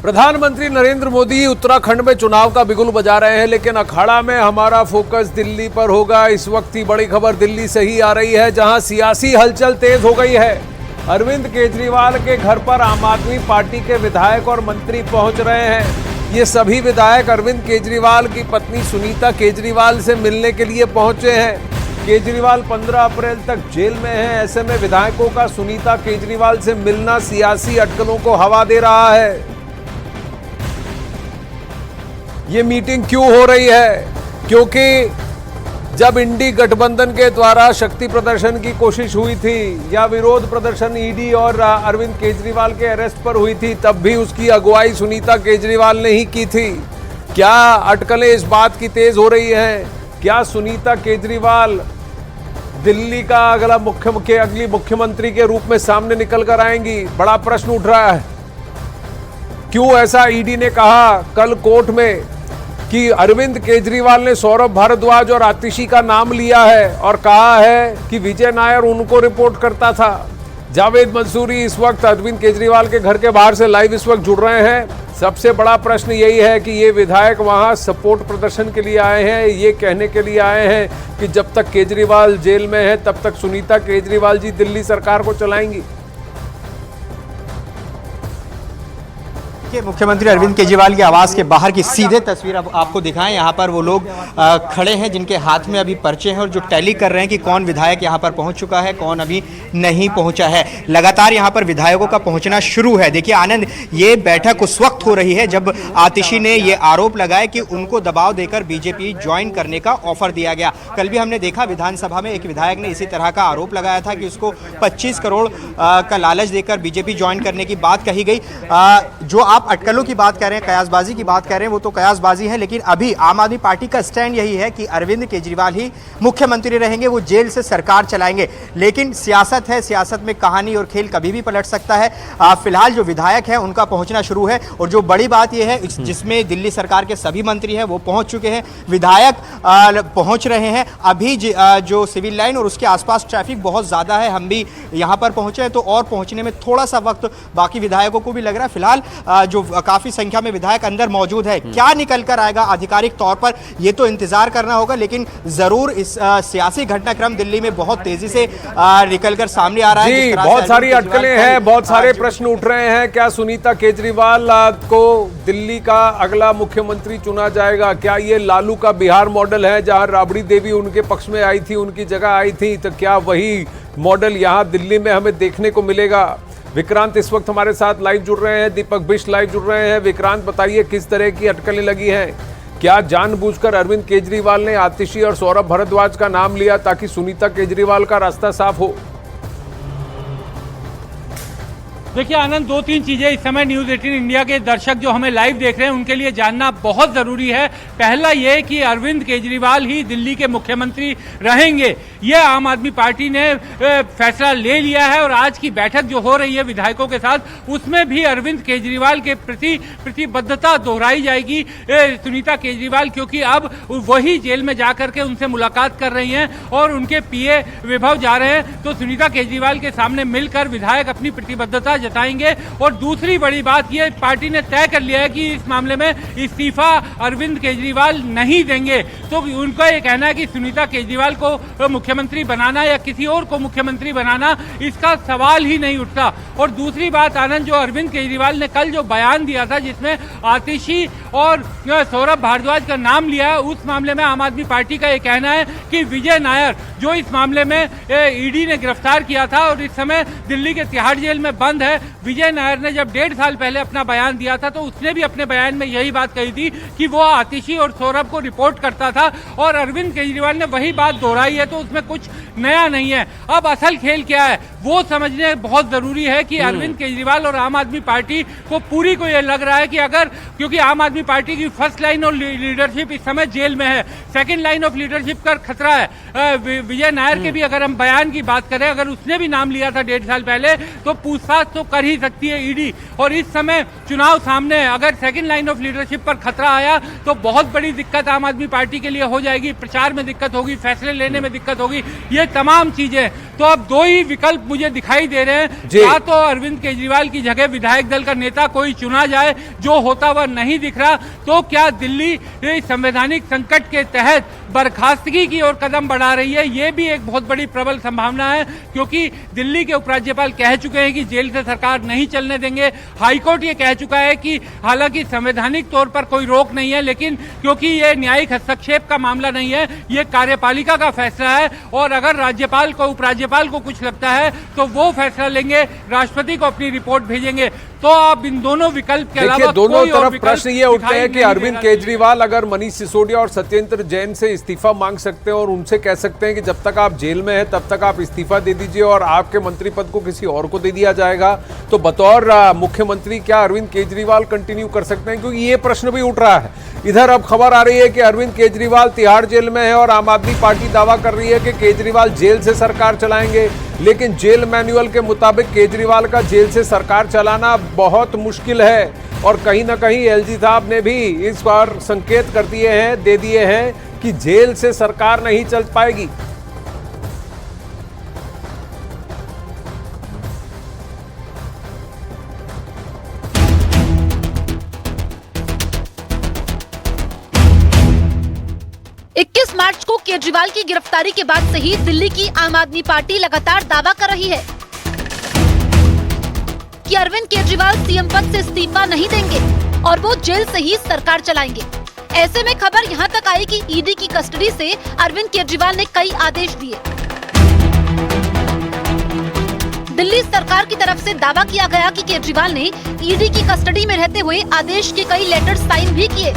प्रधानमंत्री नरेंद्र मोदी उत्तराखंड में चुनाव का बिगुल बजा रहे हैं, लेकिन अखाड़ा में हमारा फोकस दिल्ली पर होगा। इस वक्त की बड़ी खबर दिल्ली से ही आ रही है, जहां सियासी हलचल तेज हो गई है। अरविंद केजरीवाल के घर पर आम आदमी पार्टी के विधायक और मंत्री पहुंच रहे हैं। ये सभी विधायक अरविंद केजरीवाल की पत्नी सुनीता केजरीवाल से मिलने के लिए पहुंचे हैं। केजरीवाल 15 अप्रैल तक जेल में हैं। ऐसे में विधायकों का सुनीता केजरीवाल से मिलना सियासी अटकलों को हवा दे रहा है। ये मीटिंग क्यों हो रही है? क्योंकि जब इंडी गठबंधन के द्वारा शक्ति प्रदर्शन की कोशिश हुई थी या विरोध प्रदर्शन ईडी और अरविंद केजरीवाल के अरेस्ट पर हुई थी, तब भी उसकी अगुवाई सुनीता केजरीवाल ने ही की थी। क्या अटकलें इस बात की तेज हो रही हैं? क्या सुनीता केजरीवाल दिल्ली का अगली मुख्यमंत्री के रूप में सामने निकल कर आएंगी? बड़ा प्रश्न उठ रहा है। क्यों ऐसा ईडी ने कहा कल कोर्ट में कि अरविंद केजरीवाल ने सौरभ भारद्वाज और आतिशी का नाम लिया है और कहा है कि विजय नायर उनको रिपोर्ट करता था। जावेद मंसूरी इस वक्त अरविंद केजरीवाल के घर के बाहर से लाइव इस वक्त जुड़ रहे हैं। सबसे बड़ा प्रश्न यही है कि ये विधायक वहां सपोर्ट प्रदर्शन के लिए आए हैं, ये कहने के लिए आए हैं कि जब तक केजरीवाल जेल में है तब तक सुनीता केजरीवाल जी दिल्ली सरकार को चलाएंगी। मुख्यमंत्री अरविंद केजरीवाल के आवास के बाहर की सीधे तस्वीर अब आपको दिखाएं। यहाँ पर वो लोग खड़े हैं जिनके हाथ में अभी पर्चे हैं और जो टैली कर रहे हैं कि कौन विधायक यहाँ पर पहुँच चुका है, कौन अभी नहीं पहुँचा है। लगातार यहाँ पर विधायकों का पहुँचना शुरू है। देखिए आनंद, ये बैठक उस वक्त हो रही है जब आतिशी ने ये आरोप लगाया कि उनको दबाव देकर बीजेपी ज्वाइन करने का ऑफर दिया गया। कल भी हमने देखा विधानसभा में एक विधायक ने इसी तरह का आरोप लगाया था कि उसको 25 करोड़ का लालच देकर बीजेपी ज्वाइन करने की बात कही गई। जो आप अटकलों की बात कर रहे हैं, कयासबाजी की बात कर रहे हैं, वो तो कयासबाजी है, लेकिन अभी आम आदमी पार्टी का स्टैंड यही है कि अरविंद केजरीवाल ही मुख्यमंत्री रहेंगे, वो जेल से सरकार चलाएंगे। लेकिन सियासत है, सियासत में कहानी और खेल कभी भी पलट सकता है। फिलहाल जो विधायक हैं उनका पहुंचना शुरू है और जो बड़ी बात यह है जिसमें दिल्ली सरकार के सभी मंत्री हैं वो पहुंच चुके हैं, विधायक पहुंच रहे हैं। अभी जो सिविल लाइन और उसके आसपास ट्रैफिक बहुत ज्यादा है, हम भी यहाँ पर पहुंचे हैं तो और पहुंचने में थोड़ा सा वक्त बाकी विधायकों को भी लग रहा है। फिलहाल जो काफी संख्या में विधायक अंदर मौजूद है, क्या निकल कर आएगा आधिकारिक तौर पर ये तो इंतजार करना होगा, लेकिन जरूर इस सियासी घटनाक्रम दिल्ली में बहुत तेजी से निकलकर सामने आ रहा है। जी, बहुत सारी अटकलें हैं, बहुत सारे प्रश्न उठ रहे हैं। क्या सुनीता केजरीवाल को दिल्ली का अगला मुख्यमंत्री चुना जाएगा? क्या ये लालू का बिहार मॉडल है जहां राबड़ी देवी उनके पक्ष में आई थी, उनकी जगह आई थी, तो क्या वही मॉडल यहां दिल्ली में हमें देखने को मिलेगा? विक्रांत इस वक्त हमारे साथ लाइव जुड़ रहे हैं, दीपक बिष्ट लाइव जुड़ रहे हैं। विक्रांत, बताइए किस तरह की अटकलें लगी हैं? क्या जानबूझकर अरविंद केजरीवाल ने आतिशी और सौरभ भारद्वाज का नाम लिया ताकि सुनीता केजरीवाल का रास्ता साफ हो? देखिए आनंद, 2-3 चीजें इस समय न्यूज़ 18 इंडिया के दर्शक जो हमें लाइव देख रहे हैं उनके लिए जानना बहुत जरूरी है। पहला ये कि अरविंद केजरीवाल ही दिल्ली के मुख्यमंत्री रहेंगे, ये आम आदमी पार्टी ने फैसला ले लिया है और आज की बैठक जो हो रही है विधायकों के साथ उसमें भी अरविंद केजरीवाल के प्रति प्रतिबद्धता दोहराई जाएगी सुनीता केजरीवाल, क्योंकि अब वही जेल में जाकर के उनसे मुलाकात कर रही हैं और उनके पीए विभव जा रहे हैं, तो सुनीता केजरीवाल के सामने मिलकर विधायक अपनी प्रतिबद्धता जताएंगे। और दूसरी बड़ी बात यह पार्टी ने तय कर लिया है कि इस मामले में इस्तीफा अरविंद केजरीवाल नहीं देंगे। तो उनका यह कहना है कि सुनीता केजरीवाल को मुख्यमंत्री बनाना या किसी और को मुख्यमंत्री बनाना इसका सवाल ही नहीं उठता। और दूसरी बात आनंद, जो अरविंद केजरीवाल ने कल जो बयान दिया था जिसमें आतिशी और सौरभ भारद्वाज का नाम लिया है, उस मामले में आम आदमी पार्टी का यह कहना है कि विजय नायर जो इस मामले में ईडी ने गिरफ्तार किया था और इस समय दिल्ली के तिहाड़ जेल में बंद है, विजय नायर ने जब 1.5 साल पहले अपना बयान दिया था तो उसने भी अपने बयान में यही बात कही थी कि वो आतिशी और सौरभ को रिपोर्ट करता था और अरविंद केजरीवाल ने वही बात दोहराई है, तो उसमें कुछ नया नहीं है। अब असल खेल क्या है वो समझने बहुत जरूरी है कि अरविंद केजरीवाल और आम आदमी पार्टी को पूरी को यह लग रहा है कि अगर, क्योंकि आम आदमी आदमी पार्टी की फर्स्ट लाइन ऑफ लीडरशिप इस समय जेल में है, सेकंड लाइन ऑफ लीडरशिप का खतरा है। विजय नायर के भी अगर हम बयान की बात करें, अगर उसने भी नाम लिया था 1.5 साल पहले, तो पूछताछ तो कर ही सकती है ईडी। और इस समय चुनाव सामने है, अगर सेकंड लाइन ऑफ लीडरशिप पर खतरा आया तो बहुत बड़ी दिक्कत आम आदमी पार्टी के लिए हो जाएगी। प्रचार में दिक्कत होगी, फैसले लेने में दिक्कत होगी, ये तमाम चीजें। तो अब दो ही विकल्प मुझे दिखाई दे रहे हैं, या तो अरविंद केजरीवाल की जगह विधायक दल का नेता कोई चुना जाए, जो होता वह नहीं दिख रहा। तो क्या दिल्ली संवैधानिक संकट के तहत बर्खास्तगी की ओर कदम बढ़ा रही है? ये भी एक बहुत बड़ी प्रबल संभावना है, क्योंकि दिल्ली के उपराज्यपाल कह चुके हैं कि जेल से सरकार नहीं चलने देंगे। हाईकोर्ट ये कह चुका है कि हालांकि संवैधानिक तौर पर कोई रोक नहीं है, लेकिन क्योंकि ये न्यायिक हस्तक्षेप का मामला नहीं है, ये कार्यपालिका का फैसला है, और अगर राज्यपाल को उपराज्यपाल को कुछ लगता है तो वो फैसला लेंगे, राष्ट्रपति को अपनी रिपोर्ट भेजेंगे। तो आप इन दोनों विकल्प के अलावा दोनों तरफ प्रश्न ये उठते हैं कि अरविंद केजरीवाल अगर मनीष सिसोदिया और सत्येंद्र जैन से इस्तीफा मांग सकते हैं और उनसे कह सकते हैं कि जब तक आप जेल में हैं तब तक आप इस्तीफा दे दीजिए और आपके मंत्री पद को किसी और को दे दिया जाएगा, तो बतौर मुख्यमंत्री क्या अरविंद केजरीवाल कंटिन्यू कर सकते हैं? क्योंकि ये प्रश्न भी उठ रहा है। इधर अब खबर आ रही है कि अरविंद केजरीवाल तिहाड़ जेल में है और आम आदमी पार्टी दावा कर रही है कि केजरीवाल जेल से सरकार चलाएंगे, लेकिन जेल मैनुअल के मुताबिक केजरीवाल का जेल से सरकार चलाना बहुत मुश्किल है। और कहीं ना कहीं एलजी साहब ने भी इस बार संकेत दे दिए हैं कि जेल से सरकार नहीं चल पाएगी। मार्च को केजरीवाल की गिरफ्तारी के बाद से ही दिल्ली की आम आदमी पार्टी लगातार दावा कर रही है कि अरविंद केजरीवाल सीएम पद से इस्तीफा नहीं देंगे और वो जेल से ही सरकार चलाएंगे। ऐसे में खबर यहाँ तक आई कि ईडी की कस्टडी से अरविंद केजरीवाल ने कई आदेश दिए। दिल्ली सरकार की तरफ से दावा किया गया कि केजरीवाल ने ईडी की कस्टडी में रहते हुए आदेश के कई लेटर साइन भी किए।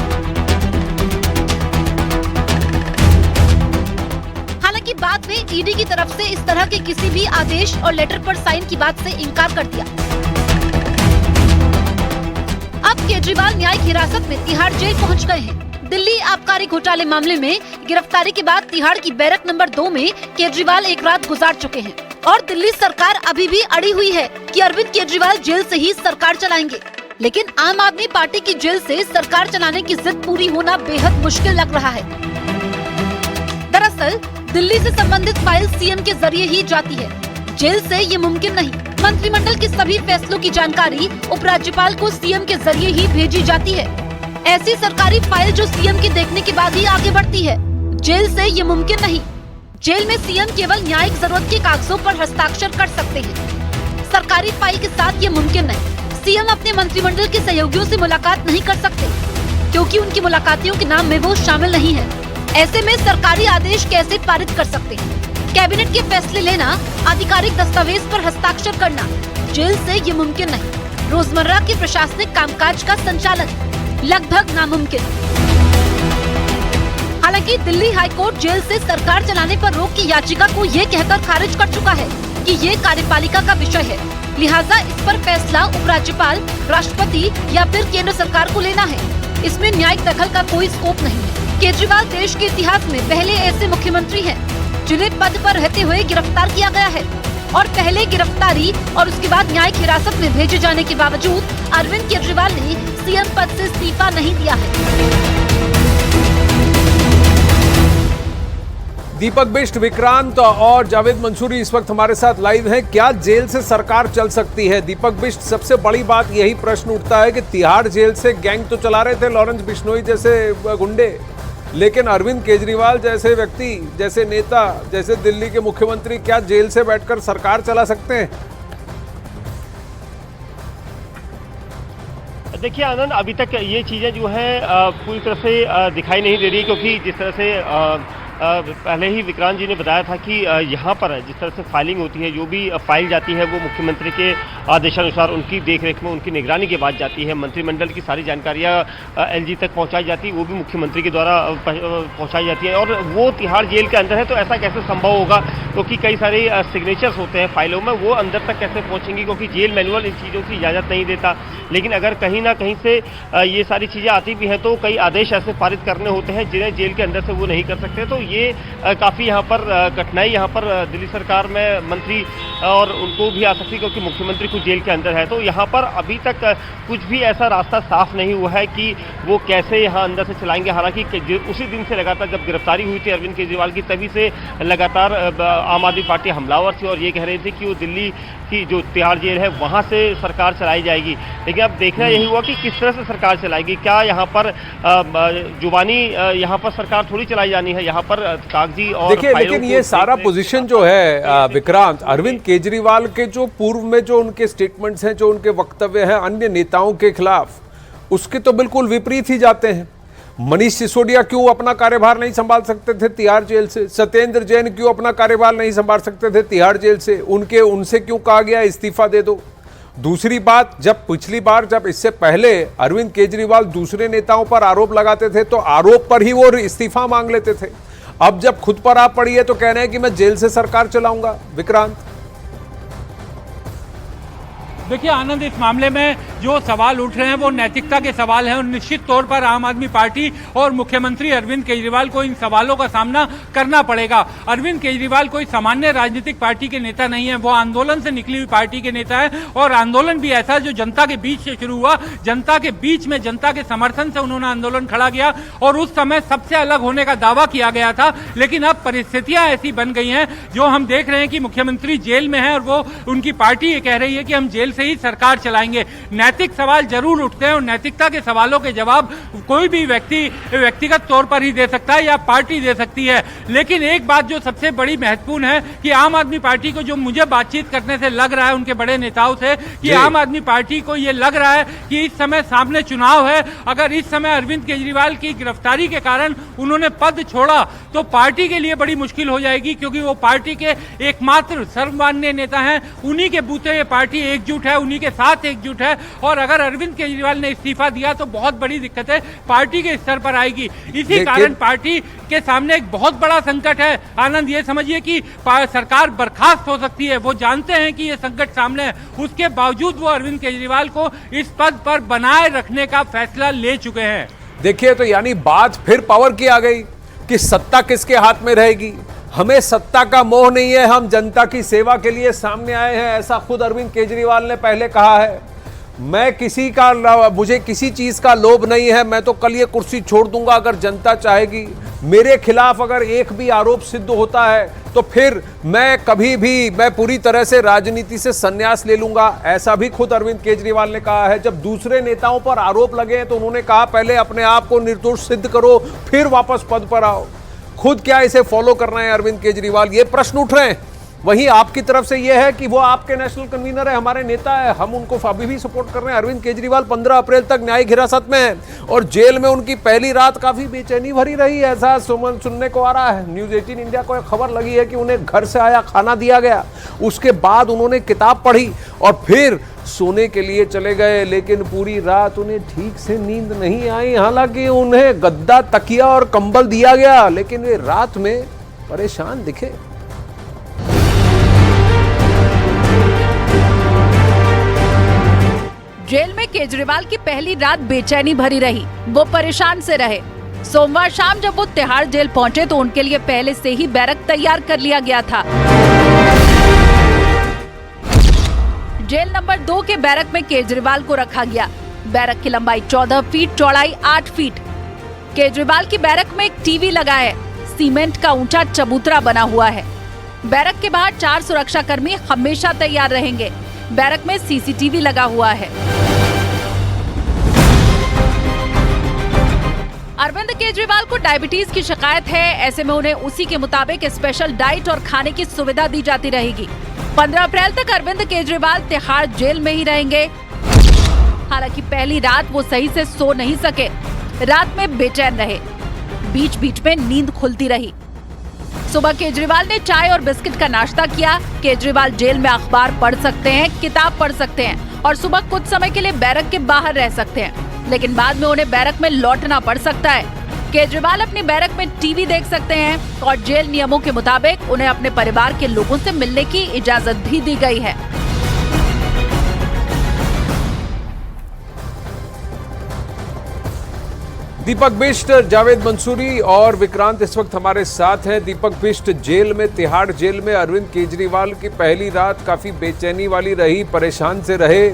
हालांकि बाद में ईडी की तरफ से इस तरह के किसी भी आदेश और लेटर पर साइन की बात से इनकार कर दिया। अब केजरीवाल न्यायिक हिरासत में तिहाड़ जेल पहुंच गए हैं। दिल्ली आबकारी घोटाले मामले में गिरफ्तारी के बाद तिहाड़ की बैरक नंबर 2 में केजरीवाल एक रात गुजार चुके हैं और दिल्ली सरकार अभी भी अड़ी हुई है कि अरविंद केजरीवाल जेल से ही सरकार चलाएंगे। लेकिन आम आदमी पार्टी की जेल से सरकार चलाने की जिद पूरी होना बेहद मुश्किल लग रहा है। दरअसल दिल्ली से संबंधित फाइल सीएम के जरिए ही जाती है, जेल से ये मुमकिन नहीं। मंत्रिमंडल के सभी फैसलों की जानकारी उपराज्यपाल को सीएम के जरिए ही भेजी जाती है। ऐसी सरकारी फाइल जो सीएम के देखने के बाद ही आगे बढ़ती है, जेल से ये मुमकिन नहीं। जेल में सीएम केवल न्यायिक जरूरत के कागजों पर हस्ताक्षर कर सकते हैं। सरकारी फाइल के साथ ये मुमकिन नहीं। सीएम अपने मंत्रिमंडल के सहयोगियों से मुलाकात नहीं कर सकते क्योंकि उनकी मुलाकातियों के नाम में वो शामिल नहीं है। ऐसे में सरकारी आदेश कैसे पारित कर सकते हैं? कैबिनेट के फैसले लेना, आधिकारिक दस्तावेज पर हस्ताक्षर करना, जेल से ये मुमकिन नहीं। रोजमर्रा के प्रशासनिक कामकाज का संचालन लगभग नामुमकिन। हालांकि दिल्ली हाईकोर्ट जेल से सरकार चलाने पर रोक की याचिका को ये कहकर खारिज कर चुका है कि ये कार्यपालिका का विषय है, लिहाजा इस पर फैसला उपराज्यपाल, राष्ट्रपति या फिर केंद्र सरकार को लेना है। इसमें न्यायिक दखल का कोई स्कोप नहीं है। केजरीवाल देश के इतिहास में पहले ऐसे मुख्यमंत्री हैं जिन्हें पद पर रहते हुए गिरफ्तार किया गया है और पहले गिरफ्तारी और उसके बाद न्यायिक हिरासत में भेजे जाने के बावजूद अरविंद केजरीवाल ने सीएम पद से इस्तीफा नहीं दिया है। दीपक बिष्ट, विक्रांत और जावेद मंसूरी इस वक्त हमारे साथ लाइव हैं। क्या जेल से सरकार चल सकती है? दीपक बिष्ट, सबसे बड़ी बात यही प्रश्न उठता है कि तिहाड़ जेल से गैंग तो चला रहे थे लॉरेंस बिश्नोई जैसे गुंडे, लेकिन अरविंद केजरीवाल जैसे व्यक्ति, जैसे नेता, जैसे दिल्ली के मुख्यमंत्री क्या जेल से बैठकर सरकार चला सकते हैं? देखिए आनंद, अभी तक ये चीज़ें जो है पूरी तरह से दिखाई नहीं दे रही, क्योंकि जिस तरह से पहले ही विक्रांत जी ने बताया था कि यहाँ पर जिस तरह से फाइलिंग होती है, जो भी फाइल जाती है वो मुख्यमंत्री के आदेशानुसार उनकी देखरेख में, उनकी निगरानी के बाद जाती है। मंत्रिमंडल की सारी जानकारियाँ एलजी तक पहुँचाई जाती है, वो भी मुख्यमंत्री के द्वारा पहुँचाई जाती है। और वो तिहाड़ जेल के अंदर है, तो ऐसा कैसे संभव होगा, क्योंकि कई सारे सिग्नेचर्स होते हैं फाइलों में, वो अंदर तक कैसे पहुँचेंगी, क्योंकि जेल मैनुअल इन चीज़ों की इजाज़त नहीं देता। लेकिन अगर कहीं ना कहीं से ये सारी चीज़ें आती भी हैं तो कई आदेश ऐसे पारित करने होते हैं जिन्हें जेल के अंदर से वो नहीं कर सकते। तो ये काफ़ी यहाँ पर कठिनाई यहाँ पर दिल्ली सरकार में मंत्री और उनको भी आ सकती है, क्योंकि मुख्यमंत्री खुद जेल के अंदर है। तो यहाँ पर अभी तक कुछ भी ऐसा रास्ता साफ नहीं हुआ है कि वो कैसे यहाँ अंदर से चलाएंगे। हालांकि उसी दिन से लगातार जब गिरफ्तारी हुई थी अरविंद केजरीवाल की, तभी से लगातार आम आदमी पार्टी हमलावर थी और ये कह रही थी कि वो दिल्ली की जो तिहाड़ जेल है वहाँ से सरकार चलाई जाएगी। लेकिन अब देखना यही हुआ कि किस तरह से सरकार चलाएगी। क्या यहाँ पर जुबानी यहाँ पर सरकार थोड़ी चलाई जानी है, यहाँ पर कागजी और देखिए, लेकिन ये सारा पोजीशन जो है विक्रांत, अरविंद केजरीवाल के जो पूर्व में जो उनके स्टेटमेंट्स हैं, जो उनके वक्तव्य हैं अन्य नेताओं के खिलाफ, उसके तो बिल्कुल विपरीत ही जाते हैं। मनीष सिसोदिया क्यों अपना कार्यभार नहीं संभाल सकते थे तिहाड़ जेल से? सत्येंद्र जैन क्यों अपना कार्यभार नहीं संभाल सकते थे तिहाड़ जेल से? उनसे क्यों कहा गया इस्तीफा दे दो? दूसरी बात, जब पिछली बार, जब इससे पहले अरविंद केजरीवाल दूसरे नेताओं पर आरोप लगाते थे तो आरोप पर ही वो इस्तीफा मांग लेते थे। अब जब खुद पर आप पड़ी है तो कह रहे हैं कि मैं जेल से सरकार चलाऊंगा। विक्रांत, देखिए आनंद, इस मामले में जो सवाल उठ रहे हैं वो नैतिकता के सवाल हैं और निश्चित तौर पर आम आदमी पार्टी और मुख्यमंत्री अरविंद केजरीवाल को इन सवालों का सामना करना पड़ेगा। अरविंद केजरीवाल कोई सामान्य राजनीतिक पार्टी के नेता नहीं है, वो आंदोलन से निकली हुई पार्टी के नेता है और आंदोलन भी ऐसा जो जनता के बीच से शुरू हुआ, जनता के बीच में, जनता के समर्थन से उन्होंने आंदोलन खड़ा किया और उस समय सबसे अलग होने का दावा किया गया था। लेकिन अब परिस्थितियां ऐसी बन गई हैं जो हम देख रहे हैं कि मुख्यमंत्री जेल में है और वो उनकी पार्टी ये कह रही है कि हम जेल से ही सरकार चलाएंगे। नैतिक सवाल जरूर उठते हैं और नैतिकता के सवालों के जवाब कोई भी व्यक्तिगत तौर पर ही दे सकता है या पार्टी दे सकती है। लेकिन एक बात जो सबसे बड़ी महत्वपूर्ण है कि आम आदमी पार्टी को, जो मुझे बातचीत करने से लग रहा है उनके बड़े नेताओं से, कि आम आदमी पार्टी को यह लग रहा है कि इस समय सामने चुनाव है। अगर इस समय अरविंद केजरीवाल की गिरफ्तारी के कारण उन्होंने पद छोड़ा तो पार्टी के लिए बड़ी मुश्किल हो जाएगी, क्योंकि वो पार्टी के एकमात्र सर्वमान्य नेता हैं। उन्हीं के बूते ये पार्टी एकजुट है, उन्हीं के साथ एकजुट है और अगर अरविंद केजरीवाल ने इस्तीफा दिया तो बहुत बड़ी दिक्कतें पार्टी के स्तर पर आएगी। इसी कारण पार्टी के सामने एक बहुत बड़ा संकट है। आनंद, ये समझिए कि सरकार बर्खास्त हो सकती है। वो जानते हैं कि ये संकट सामने है, उसके बावजूद वो अरविंद केजरीवाल को इस पद पर बनाए रखने का फैसला ले चुके हैं। देखिए, तो यानी बात फिर पावर की आ गई कि सत्ता किसके हाथ में रहेगी। हमें सत्ता का मोह नहीं है, हम जनता की सेवा के लिए सामने आए हैं, ऐसा खुद अरविंद केजरीवाल ने पहले कहा है। मुझे किसी चीज का लोभ नहीं है, मैं तो कल ये कुर्सी छोड़ दूंगा अगर जनता चाहेगी। मेरे खिलाफ अगर एक भी आरोप सिद्ध होता है तो फिर मैं पूरी तरह से राजनीति से संन्यास ले लूंगा, ऐसा भी खुद अरविंद केजरीवाल ने कहा है। जब दूसरे नेताओं पर आरोप लगे हैं तो उन्होंने कहा पहले अपने आप को निर्दोष सिद्ध करो, फिर वापस पद पर आओ। खुद क्या इसे फॉलो कर रहे हैं अरविंद केजरीवाल, ये प्रश्न उठ रहे हैं। वहीं आपकी तरफ से यह है कि वो आपके नेशनल कन्वीनर है, हमारे नेता है, हम उनको अभी भी सपोर्ट कर रहे हैं। अरविंद केजरीवाल 15 अप्रैल तक न्यायिक हिरासत में है और जेल में उनकी पहली रात काफी बेचैनी भरी रही, ऐसा सुनने को आ रहा है। न्यूज़ 18 इंडिया को एक खबर लगी है कि उन्हें घर से आया खाना दिया गया, उसके बाद उन्होंने किताब पढ़ी और फिर सोने के लिए चले गए, लेकिन पूरी रात उन्हें ठीक से नींद नहीं आई। हालांकि उन्हें गद्दा, तकिया और कंबल दिया गया, लेकिन वे रात में परेशान दिखे। जेल में केजरीवाल की पहली रात बेचैनी भरी रही, वो परेशान से रहे। सोमवार शाम जब वो तिहाड़ जेल पहुंचे तो उनके लिए पहले से ही बैरक तैयार कर लिया गया था। जेल नंबर 2 के बैरक में केजरीवाल को रखा गया। बैरक की लंबाई 14 फीट, चौड़ाई 8 फीट। केजरीवाल की बैरक में एक टीवी लगा है, सीमेंट का ऊंचा चबूतरा बना हुआ है। बैरक के बाहर 4 सुरक्षाकर्मी हमेशा तैयार रहेंगे। बैरक में सीसीटीवी लगा हुआ है। अरविंद केजरीवाल को डायबिटीज की शिकायत है, ऐसे में उन्हें उसी के मुताबिक स्पेशल डाइट और खाने की सुविधा दी जाती रहेगी। 15 अप्रैल तक अरविंद केजरीवाल तिहाड़ जेल में ही रहेंगे। हालांकि पहली रात वो सही से सो नहीं सके, रात में बेचैन रहे, बीच बीच में नींद खुलती रही। सुबह केजरीवाल ने चाय और बिस्किट का नाश्ता किया। केजरीवाल जेल में अखबार पढ़ सकते हैं, किताब पढ़ सकते हैं और सुबह कुछ समय के लिए बैरक के बाहर रह सकते हैं, लेकिन बाद में उन्हें बैरक में लौटना पड़ सकता है। केजरीवाल अपनी बैरक में टीवी देख सकते हैं और जेल नियमों के मुताबिक उन्हें अपने परिवार के लोगों से मिलने की इजाजत भी दी गई है। दीपक बिष्ट, जावेद मंसूरी और विक्रांत इस वक्त हमारे साथ हैं। दीपक बिष्ट, जेल में, तिहाड़ जेल में अरविंद केजरीवाल की पहली रात काफी बेचैनी वाली रही, परेशान से रहे,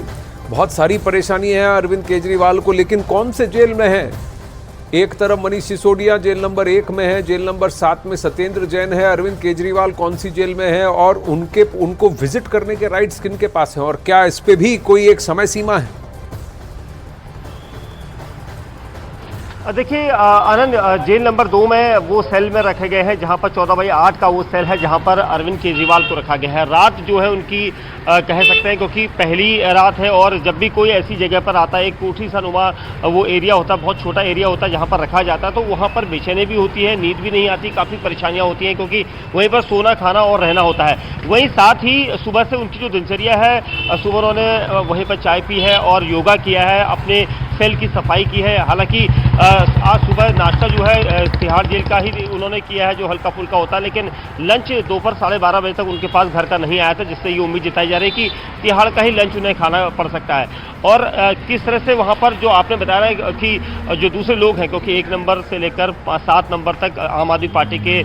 बहुत सारी परेशानी है अरविंद केजरीवाल को, लेकिन कौन से जेल में है? एक तरफ मनीष सिसोदिया जेल नंबर 1 में है, जेल नंबर 7 में सत्येंद्र जैन है, अरविंद केजरीवाल कौन सी जेल में है और उनको विजिट करने के राइट्स किन के पास हैं और क्या इस पे भी कोई एक समय सीमा है? देखिए आनंद, जेल नंबर 2 में वो सेल में रखे गए हैं जहां पर 14/8 का वो सेल है जहां पर अरविंद केजरीवाल को रखा गया है। रात जो है उनकी कह सकते हैं क्योंकि पहली रात है और जब भी कोई ऐसी जगह पर आता है, एक कोठी सा नुमा वो एरिया होता है, बहुत छोटा एरिया होता है जहां पर रखा जाता है, तो वहां पर बेचैनी भी होती है, नींद भी नहीं आती, काफ़ी परेशानियां होती हैं क्योंकि वहीं पर सोना, खाना और रहना होता है। वहीं साथ ही सुबह से उनकी जो दिनचर्या है, सुबह उन्होंने वहीं पर चाय पी है और योगा किया है, अपने सेल की सफाई की है। हालांकि आज सुबह नाश्ता जो है तिहाड़ जेल का ही उन्होंने किया है जो हल्का फुल्का होता है, लेकिन लंच दोपहर 12:30 बजे तक उनके पास घर का नहीं आया था, जिससे ये उम्मीद जताई जा रही है कि तिहाड़ का ही लंच उन्हें खाना पड़ सकता है। और किस तरह से वहाँ पर जो आपने बताया है कि जो दूसरे लोग हैं, क्योंकि 1 नंबर से लेकर 7 नंबर तक आम आदमी पार्टी के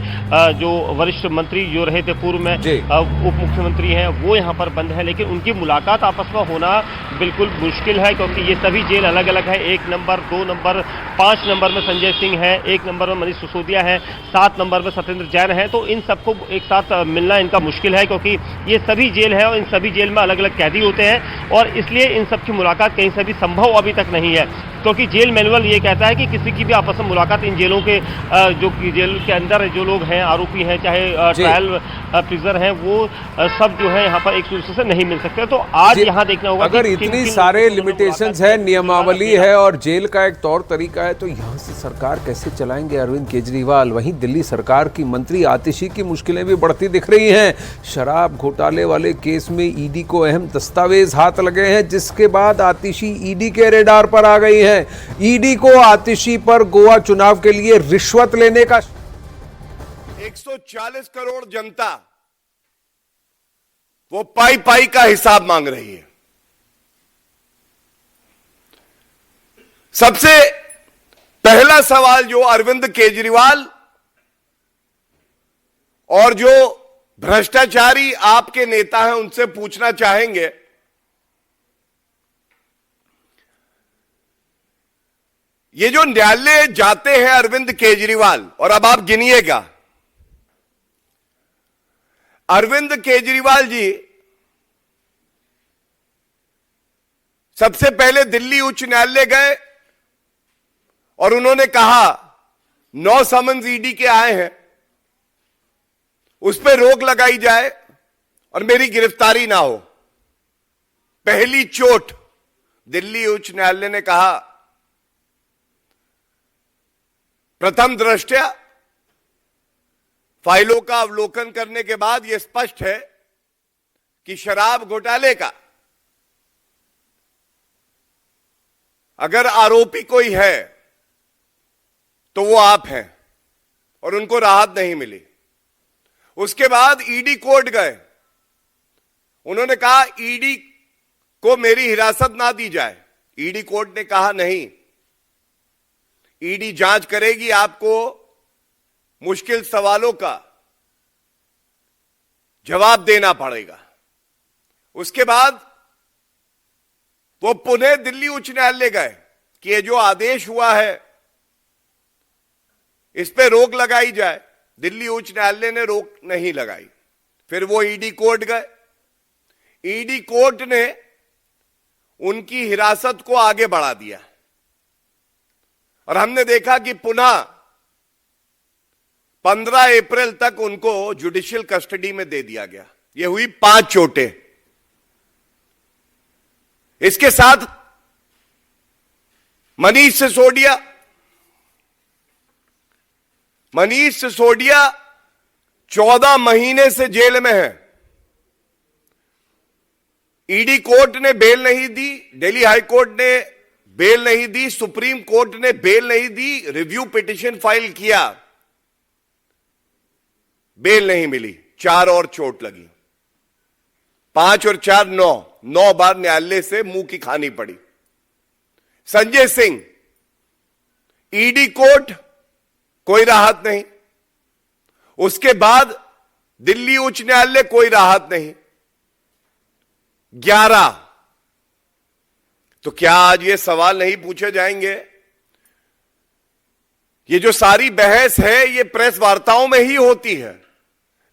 जो वरिष्ठ मंत्री जो रहे थे पूर्व में उप मुख्यमंत्री हैं, वो यहाँ पर बंद है, लेकिन उनकी मुलाकात आपस में होना बिल्कुल मुश्किल है क्योंकि ये सभी जेल अलग अलग है। 1 नंबर, 2 नंबर, 5 नंबर में संजय सिंह है, 1 नंबर में मनीष सिसोदिया है, 7 नंबर में सत्येंद्र जैन है। तो इन सबको एक साथ मिलना इनका मुश्किल है क्योंकि ये सभी जेल है और इन सभी जेल में अलग अलग कैदी होते हैं और इसलिए इन सब की मुलाकात कहीं से भी संभव अभी तक नहीं है, क्योंकि जेल मैनुअल ये कहता है कि किसी की भी आपस में मुलाकात इन जेलों के जो जेल के अंदर जो लोग हैं, आरोपी हैं, चाहे ट्रायल प्रिजनर हैं, वो सब जो है यहाँ पर एक दूसरे से नहीं मिल सकते। तो आज यहाँ देखना होगा अगर इतनी सारे लिमिटेशंस है, नियमावली है और जेल का एक तौर तरीका है, तो यहाँ से सरकार कैसे चलाएंगे अरविंद केजरीवाल? वहीं दिल्ली सरकार की मंत्री आतिशी की मुश्किलें भी बढ़ती दिख रही हैं। शराब घोटाले वाले केस में ईडी को अहम दस्तावेज हाथ लगे हैं, जिसके बाद आतिशी ईडी के रेडार पर आ गई है। ईडी को आतिशी पर गोवा चुनाव के लिए रिश्वत लेने का 140 करोड़ जनता वो पाई पाई का हिसाब मांग रही है। सबसे पहला सवाल जो अरविंद केजरीवाल और जो भ्रष्टाचारी आपके नेता हैं उनसे पूछना चाहेंगे, ये जो न्यायालय जाते हैं अरविंद केजरीवाल, और अब आप गिनिएगा, अरविंद केजरीवाल जी सबसे पहले दिल्ली उच्च न्यायालय गए और उन्होंने कहा 9 समन्स ईडी के आए हैं, उस पर रोक लगाई जाए और मेरी गिरफ्तारी ना हो। पहली चोट दिल्ली उच्च न्यायालय ने कहा, प्रथम दृष्टया फाइलों का अवलोकन करने के बाद यह स्पष्ट है कि शराब घोटाले का अगर आरोपी कोई है तो वो आप हैं और उनको राहत नहीं मिली। उसके बाद ईडी कोर्ट गए, उन्होंने कहा ईडी को मेरी हिरासत ना दी जाए। ईडी कोर्ट ने कहा नहीं, ईडी जांच करेगी, आपको मुश्किल सवालों का जवाब देना पड़ेगा। उसके बाद वो पुनः दिल्ली उच्च न्यायालय गए कि ये जो आदेश हुआ है इस पे रोक लगाई जाए। दिल्ली उच्च न्यायालय ने रोक नहीं लगाई। फिर वो ईडी कोर्ट गए, ईडी कोर्ट ने उनकी हिरासत को आगे बढ़ा दिया और हमने देखा कि पुनः 15 अप्रैल तक उनको जुडिशियल कस्टडी में दे दिया गया। ये हुई 5 चोटें। इसके साथ मनीष सिसोदिया 14 महीने से जेल में है। ईडी कोर्ट ने बेल नहीं दी, दिल्ली हाई कोर्ट ने बेल नहीं दी, सुप्रीम कोर्ट ने बेल नहीं दी, रिव्यू पिटीशन फाइल किया, बेल नहीं मिली, 4 और चोट लगी, 5 और 4 9 बार न्यायालय से मुंह की खानी पड़ी। संजय सिंह, ईडी कोर्ट कोई राहत नहीं, उसके बाद दिल्ली उच्च न्यायालय कोई राहत नहीं, 11। तो क्या आज ये सवाल नहीं पूछे जाएंगे? ये जो सारी बहस है ये प्रेस वार्ताओं में ही होती है,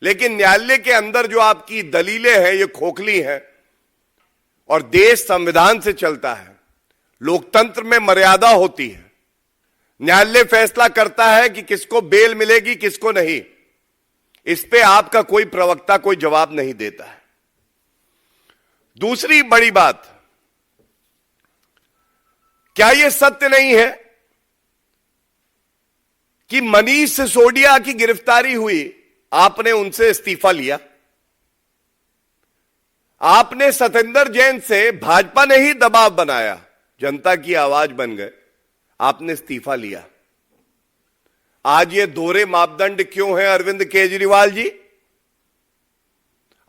लेकिन न्यायालय के अंदर जो आपकी दलीलें हैं ये खोखली हैं। और देश संविधान से चलता है, लोकतंत्र में मर्यादा होती है। न्यायालय फैसला करता है कि किसको बेल मिलेगी किसको नहीं। इस पे आपका कोई प्रवक्ता कोई जवाब नहीं देता है। दूसरी बड़ी बात, क्या यह सत्य नहीं है कि मनीष सिसोदिया की गिरफ्तारी हुई, आपने उनसे इस्तीफा लिया? आपने सतेंद्र जैन से, भाजपा ने ही दबाव बनाया, जनता की आवाज बन गए, आपने इस्तीफा लिया। आज ये दोहरे मापदंड क्यों है अरविंद केजरीवाल जी?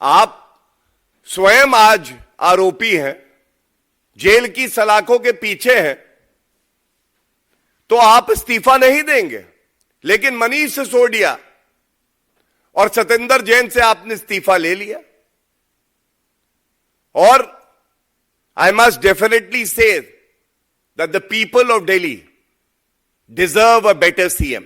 आप स्वयं आज आरोपी हैं, जेल की सलाखों के पीछे हैं, तो आप इस्तीफा नहीं देंगे, लेकिन मनीष सिसोदिया और सतेंद्र जैन से आपने इस्तीफा ले लिया। और I must definitely say that the people of Delhi deserve a better CM.